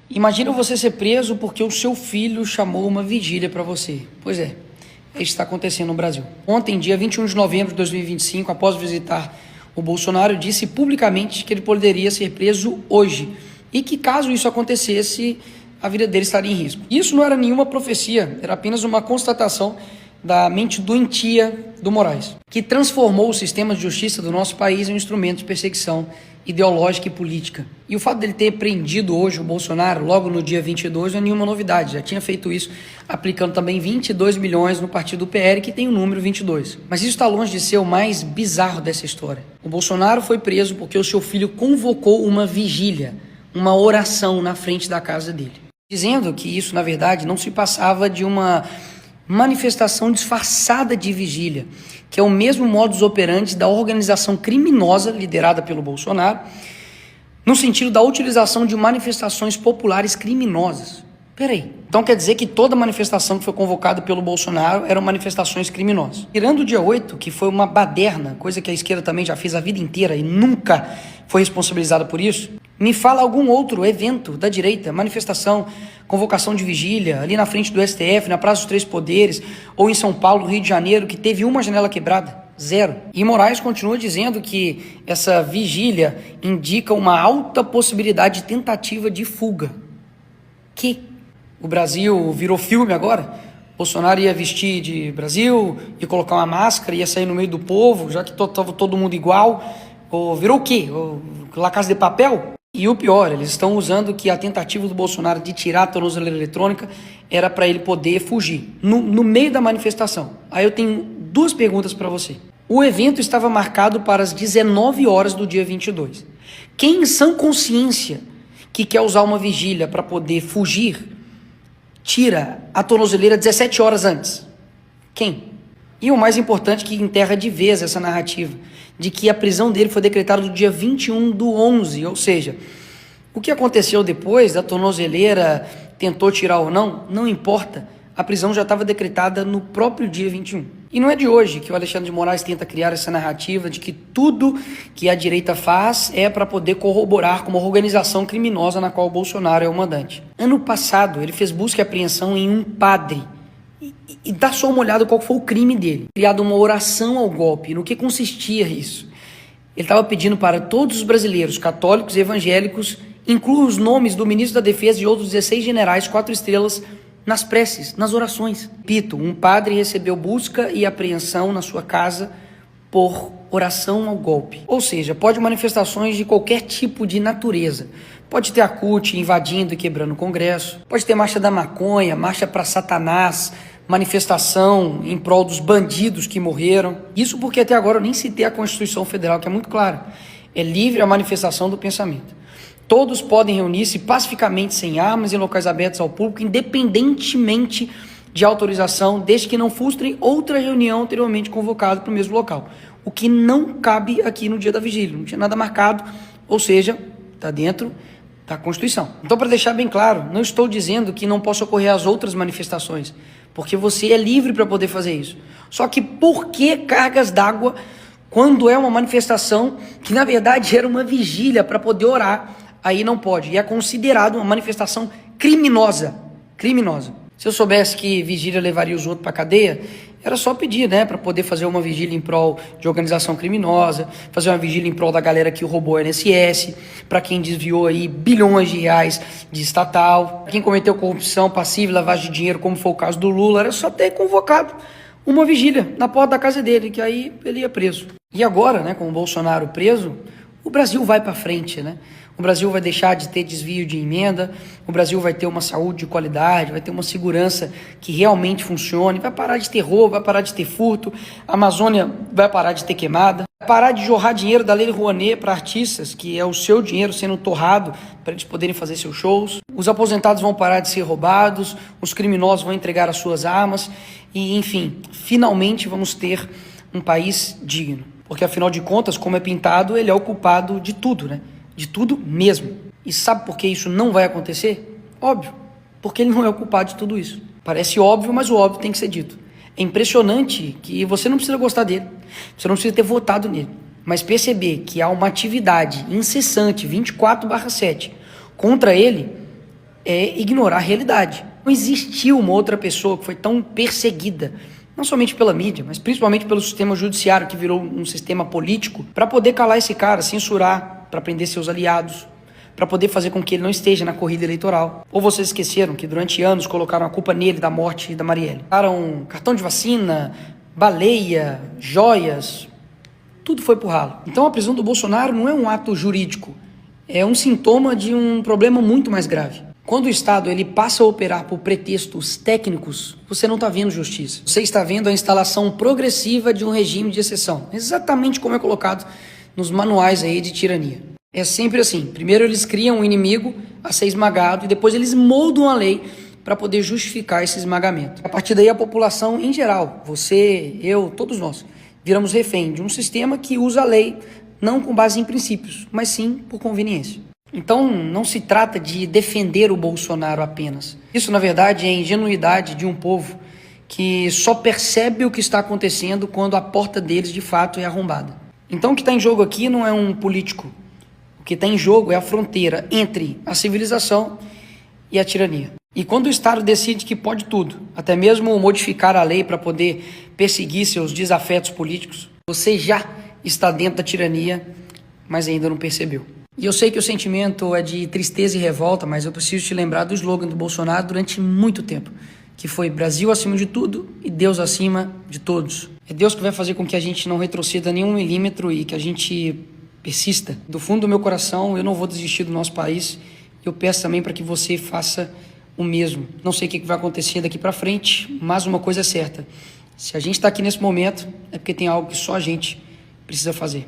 Imagina você ser preso porque o seu filho chamou uma vigília para você. Pois é, isso está acontecendo no Brasil. Ontem, dia 21 de novembro de 2025, após visitar o Bolsonaro, disse publicamente que ele poderia ser preso hoje e que, caso isso acontecesse, a vida dele estaria em risco. Isso não era nenhuma profecia, era apenas uma constatação da mente doentia do Moraes, que transformou o sistema de justiça do nosso país em um instrumento de perseguição ideológica e política. E o fato dele ter prendido hoje o Bolsonaro, logo no dia 22, não é nenhuma novidade. Já tinha feito isso, aplicando também 22 milhões no partido PL, que tem o número 22. Mas isso está longe de ser o mais bizarro dessa história. O Bolsonaro foi preso porque o seu filho convocou uma vigília, uma oração na frente da casa dele, dizendo que isso, na verdade, não se passava de uma manifestação disfarçada de vigília, que é o mesmo modus operandi da organização criminosa liderada pelo Bolsonaro, no sentido da utilização de manifestações populares criminosas. Peraí, então quer dizer que toda manifestação que foi convocada pelo Bolsonaro eram manifestações criminosas. Tirando o dia 8, que foi uma baderna, coisa que a esquerda também já fez a vida inteira e nunca foi responsabilizada por isso, me fala algum outro evento da direita, manifestação, convocação de vigília, ali na frente do STF, na Praça dos Três Poderes, ou em São Paulo, Rio de Janeiro, que teve uma janela quebrada. Zero. E Moraes continua dizendo que essa vigília indica uma alta possibilidade de tentativa de fuga. Que o Brasil virou filme agora? Bolsonaro ia vestir de Brasil, ia colocar uma máscara, ia sair no meio do povo, já que estava todo mundo igual. Ou virou o quê? La Casa de Papel? E o pior, eles estão usando que a tentativa do Bolsonaro de tirar a tornozeleira eletrônica era para ele poder fugir, no meio da manifestação. Aí eu tenho duas perguntas para você. O evento estava marcado para as 19 horas do dia 22. Quem em sã consciência que quer usar uma vigília para poder fugir, tira a tornozeleira 17 horas antes? Quem? E o mais importante, que enterra de vez essa narrativa de que a prisão dele foi decretada no dia 21/11, ou seja, o que aconteceu depois da tornozeleira, tentou tirar ou não importa, a prisão já estava decretada no próprio dia 21. E não é de hoje que o Alexandre de Moraes tenta criar essa narrativa de que tudo que a direita faz é para poder corroborar com uma organização criminosa na qual o Bolsonaro é o mandante. Ano passado, ele fez busca e apreensão em um padre. E dá só uma olhada qual foi o crime dele. Criado uma oração ao golpe. No que consistia isso? Ele estava pedindo para todos os brasileiros, católicos e evangélicos, incluam os nomes do ministro da Defesa e outros 16 generais 4 estrelas nas preces, nas orações. Repito, um padre recebeu busca e apreensão na sua casa por oração ao golpe. Ou seja, pode manifestações de qualquer tipo de natureza. Pode ter a CUT invadindo e quebrando o Congresso. Pode ter marcha da maconha, marcha para Satanás, manifestação em prol dos bandidos que morreram. Isso porque até agora eu nem citei a Constituição Federal, que é muito clara. É livre a manifestação do pensamento. Todos podem reunir-se pacificamente, sem armas, em locais abertos ao público, independentemente de autorização, desde que não frustrem outra reunião anteriormente convocada para o mesmo local. O que não cabe aqui no dia da vigília. Não tinha nada marcado, ou seja, está dentro da Constituição. Então, para deixar bem claro, não estou dizendo que não possa ocorrer as outras manifestações, porque você é livre para poder fazer isso. Só que por que cargas d'água quando é uma manifestação que, na verdade, era uma vigília para poder orar? Aí não pode. E é considerado uma manifestação criminosa. Criminosa. Se eu soubesse que vigília levaria os outros para cadeia, era só pedir, né, para poder fazer uma vigília em prol de organização criminosa, fazer uma vigília em prol da galera que roubou a INSS, para quem desviou aí bilhões de reais de estatal, quem cometeu corrupção passiva e lavagem de dinheiro, como foi o caso do Lula, era só ter convocado uma vigília na porta da casa dele, que aí ele ia preso. E agora, né, com o Bolsonaro preso, o Brasil vai para frente, né? O Brasil vai deixar de ter desvio de emenda, o Brasil vai ter uma saúde de qualidade, vai ter uma segurança que realmente funcione, vai parar de ter roubo, vai parar de ter furto, a Amazônia vai parar de ter queimada, vai parar de jorrar dinheiro da Lei Rouanet para artistas, que é o seu dinheiro sendo torrado para eles poderem fazer seus shows, os aposentados vão parar de ser roubados, os criminosos vão entregar as suas armas e, enfim, finalmente vamos ter um país digno. Porque, afinal de contas, como é pintado, ele é o culpado de tudo, né? De tudo mesmo. E sabe por que isso não vai acontecer? Óbvio, porque ele não é o culpado de tudo isso. Parece óbvio, mas o óbvio tem que ser dito. É impressionante que você não precisa gostar dele, você não precisa ter votado nele, mas perceber que há uma atividade incessante, 24/7, contra ele, é ignorar a realidade. Não existiu uma outra pessoa que foi tão perseguida, não somente pela mídia, mas principalmente pelo sistema judiciário, que virou um sistema político, para poder calar esse cara, censurar, para prender seus aliados, para poder fazer com que ele não esteja na corrida eleitoral. Ou vocês esqueceram que durante anos colocaram a culpa nele da morte da Marielle? Colocaram cartão de vacina, baleia, joias, tudo foi pro ralo. Então a prisão do Bolsonaro não é um ato jurídico, é um sintoma de um problema muito mais grave. Quando o Estado ele passa a operar por pretextos técnicos, você não está vendo justiça. Você está vendo a instalação progressiva de um regime de exceção, exatamente como é colocado nos manuais aí de tirania. É sempre assim, primeiro eles criam um inimigo a ser esmagado e depois eles moldam a lei para poder justificar esse esmagamento. A partir daí a população em geral, você, eu, todos nós, viramos refém de um sistema que usa a lei não com base em princípios, mas sim por conveniência. Então não se trata de defender o Bolsonaro apenas. Isso na verdade é a ingenuidade de um povo que só percebe o que está acontecendo quando a porta deles de fato é arrombada. Então o que está em jogo aqui não é um político. O que está em jogo é a fronteira entre a civilização e a tirania. E quando o Estado decide que pode tudo, até mesmo modificar a lei para poder perseguir seus desafetos políticos, você já está dentro da tirania, mas ainda não percebeu. E eu sei que o sentimento é de tristeza e revolta, mas eu preciso te lembrar do slogan do Bolsonaro durante muito tempo, que foi Brasil acima de tudo e Deus acima de todos. É Deus que vai fazer com que a gente não retroceda nem 1 milímetro e que a gente persista. Do fundo do meu coração, eu não vou desistir do nosso país. Eu peço também para que você faça o mesmo. Não sei o que vai acontecer daqui para frente, mas uma coisa é certa. Se a gente está aqui nesse momento, é porque tem algo que só a gente precisa fazer.